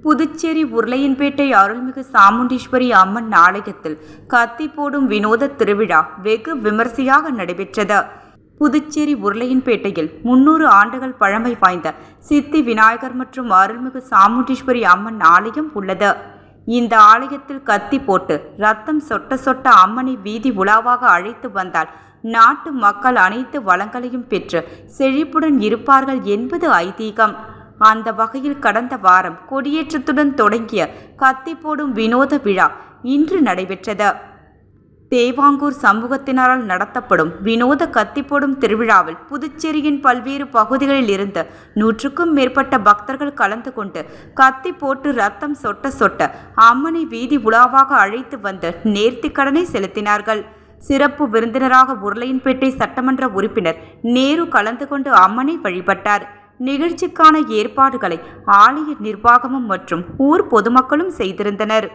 புதுச்சேரி உருளையன்பேட்டை அருள்மிகு சாமுண்டீஸ்வரி அம்மன் ஆலயத்தில் கத்தி போடும் வினோத திருவிழா வெகு விமரிசையாக நடைபெற்றது. புதுச்சேரி உருளையன்பேட்டையில் 300 ஆண்டுகள் பழமை வாய்ந்த சித்தி விநாயகர் மற்றும் அருள்மிகு சாமுண்டீஸ்வரி அம்மன் ஆலயம் உள்ளது. இந்த ஆலயத்தில் கத்தி போட்டு ரத்தம் சொட்ட சொட்ட அம்மனை வீதி உலாவாக அழைத்து வந்தால் நாட்டு மக்கள் அனைத்து வளங்களையும் பெற்று செழிப்புடன் இருப்பார்கள் என்பது ஐதீகம். அந்த வகையில் கடந்த வாரம் கொடியேற்றத்துடன் தொடங்கிய கத்தி போடும் வினோத விழா இன்று நடைபெற்றது. தேவாங்கூர் சமூகத்தினரால் நடத்தப்படும் வினோத கத்தி போடும் திருவிழாவில் புதுச்சேரியின் பல்வேறு பகுதிகளில் இருந்து 100க்கும் மேற்பட்ட பக்தர்கள் கலந்து கொண்டு கத்தி போட்டு ரத்தம் சொட்ட சொட்ட அம்மனை வீதி உலாவாக அழைத்து வந்து நேர்த்திக்கடனை செலுத்தினார்கள். சிறப்பு விருந்தினராக உருளையன்பேட்டை சட்டமன்ற உறுப்பினர் நேரு கலந்து கொண்டு அம்மனை வழிபட்டார். நிகழ்ச்சிக்கான ஏற்பாடுகளை ஆலய நிர்வாகமும் மற்றும் ஊர் பொதுமக்களும் செய்திருந்தனர்.